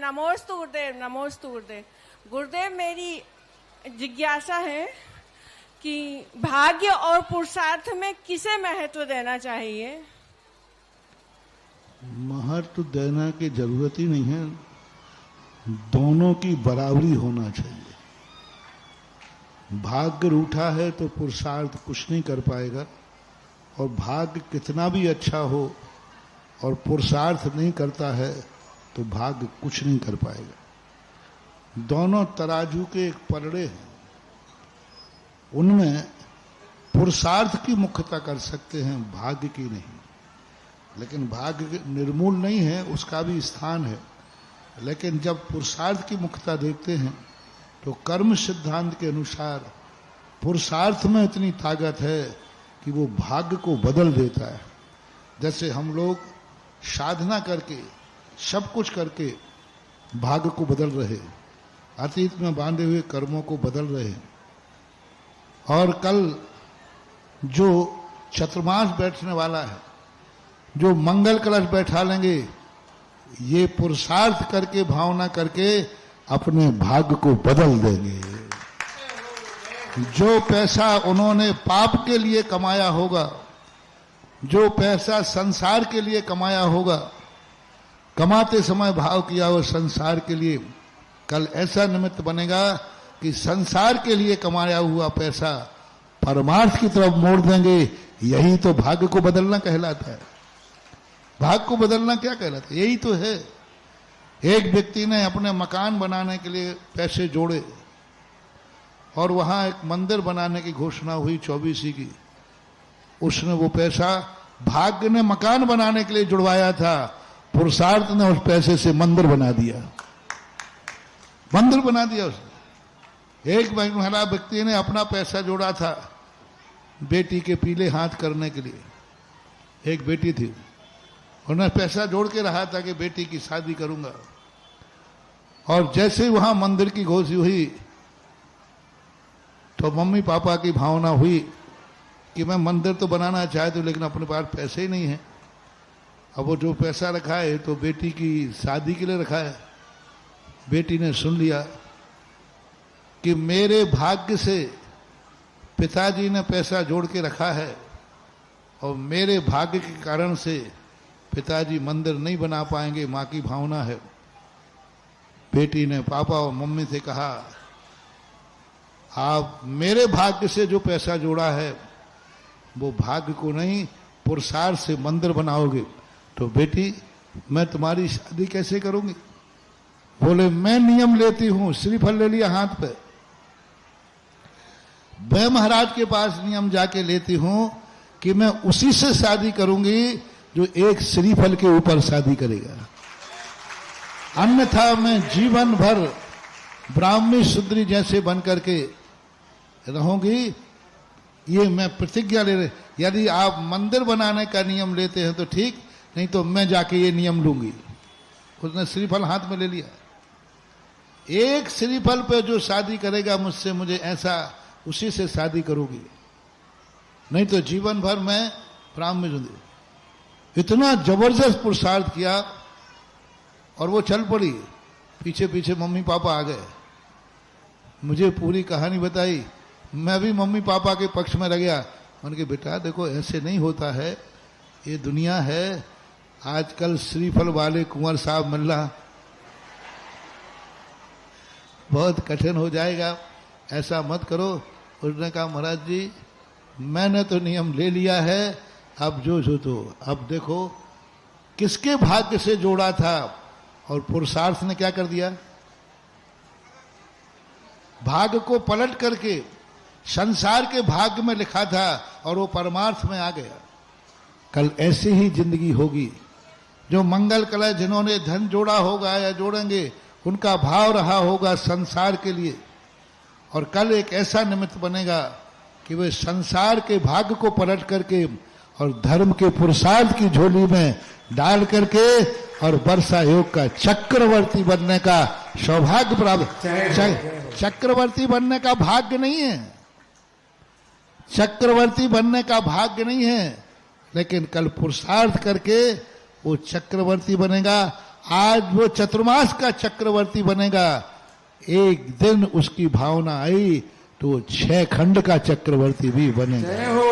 नमोस्तु गुरुदेव, नमोस्तु गुरुदेव। गुरुदेव, मेरी जिज्ञासा है कि भाग्य और पुरुषार्थ में किसे महत्व देना चाहिए? महत्व देना की जरूरत ही नहीं है, दोनों की बराबरी होना चाहिए। भाग्य रूठा है तो पुरुषार्थ कुछ नहीं कर पाएगा, और भाग्य कितना भी अच्छा हो और पुरुषार्थ नहीं करता है तो भाग्य कुछ नहीं कर पाएगा। दोनों तराजू के एक पलड़े हैं, उनमें पुरुषार्थ की मुख्यता कर सकते हैं, भाग्य की नहीं। लेकिन भाग्य निर्मूल नहीं है, उसका भी स्थान है। लेकिन जब पुरुषार्थ की मुख्यता देखते हैं तो कर्म सिद्धांत के अनुसार पुरुषार्थ में इतनी ताकत है कि वो भाग्य को बदल देता है। जैसे हम लोग साधना करके सब कुछ करके भाग्य को बदल रहे, अतीत में बांधे हुए कर्मों को बदल रहे, और कल जो चतुर्मास बैठने वाला है, जो मंगल कलश बैठा लेंगे, ये पुरुषार्थ करके भावना करके अपने भाग्य को बदल देंगे। जो पैसा उन्होंने पाप के लिए कमाया होगा, जो पैसा संसार के लिए कमाया होगा, कमाते समय भाव किया हो संसार के लिए, कल ऐसा निमित्त बनेगा कि संसार के लिए कमाया हुआ पैसा परमार्थ की तरफ मोड़ देंगे। यही तो भाग्य को बदलना कहलाता है। भाग्य को बदलना क्या कहलाता है? यही तो है। एक व्यक्ति ने अपने मकान बनाने के लिए पैसे जोड़े और वहां एक मंदिर बनाने की घोषणा हुई 24 की। उसने वो पैसा, भाग्य ने मकान बनाने के लिए जुड़वाया था, पुरुषार्थ ने उस पैसे से मंदिर बना दिया। मंदिर बना दिया उसने। एक महिला व्यक्ति ने अपना पैसा जोड़ा था बेटी के पीले हाथ करने के लिए। एक बेटी थी, उन्होंने पैसा जोड़ के रहा था कि बेटी की शादी करूंगा, और जैसे ही वहां मंदिर की घोषणा हुई तो मम्मी पापा की भावना हुई कि मैं मंदिर तो बनाना चाहती हूं लेकिन अपने पास पैसे ही नहीं है। अब वो जो पैसा रखा है तो बेटी की शादी के लिए रखा है। बेटी ने सुन लिया कि मेरे भाग्य से पिताजी ने पैसा जोड़ के रखा है और मेरे भाग्य के कारण से पिताजी मंदिर नहीं बना पाएंगे, मां की भावना है। बेटी ने पापा और मम्मी से कहा, आप मेरे भाग्य से जो पैसा जोड़ा है वो भाग्य को नहीं, पुरुषार्थ से मंदिर बनाओगे। तो बेटी, मैं तुम्हारी शादी कैसे करूंगी? बोले, मैं नियम लेती हूं। श्रीफल ले लिया हाथ पे। मैं महाराज के पास नियम जाके लेती हूं कि मैं उसी से शादी करूंगी जो एक श्रीफल के ऊपर शादी करेगा, अन्यथा मैं जीवन भर ब्राह्मी शूद्री जैसे बन करके रहूंगी। ये मैं प्रतिज्ञा ले रही। यदि आप मंदिर बनाने का नियम लेते हैं तो ठीक, नहीं तो मैं जाके ये नियम लूंगी। उसने श्रीफल हाथ में ले लिया। एक श्रीफल पे जो शादी करेगा मुझसे, मुझे ऐसा उसी से शादी करूंगी, नहीं तो जीवन भर मैं ब्राह्मी शूद्री। इतना जबरदस्त पुरुषार्थ किया और वो चल पड़ी। पीछे पीछे मम्मी पापा आ गए, मुझे पूरी कहानी बताई। मैं भी मम्मी पापा के पक्ष में रह गया। उनके बेटा देखो, ऐसे नहीं होता है, ये दुनिया है। आजकल श्रीफल वाले कुंवर साहब मिलना बहुत कठिन हो जाएगा, ऐसा मत करो। उसने कहा, महाराज जी मैंने तो नियम ले लिया है, अब जो तो अब देखो किसके भाग्य से जोड़ा था और पुरुषार्थ ने क्या कर दिया, भाग्य को पलट करके संसार के भाग्य में लिखा था और वो परमार्थ में आ गया। कल ऐसी ही जिंदगी होगी। जो मंगल कलश जिन्होंने धन जोड़ा होगा या जोड़ेंगे, उनका भाव रहा होगा संसार के लिए, और कल एक ऐसा निमित्त बनेगा कि वे संसार के भाग्य को पलट करके और धर्म के पुरुषार्थ की झोली में डाल करके और वर्षा योग का चक्रवर्ती बनने का सौभाग्य प्राप्त। चक्रवर्ती बनने का भाग्य नहीं है, चक्रवर्ती बनने का भाग्य नहीं है, लेकिन कल पुरुषार्थ करके वो चक्रवर्ती बनेगा। आज वो चतुर्मास का चक्रवर्ती बनेगा। एक दिन उसकी भावना आई तो 6 खंड का चक्रवर्ती भी बनेगा। जय हो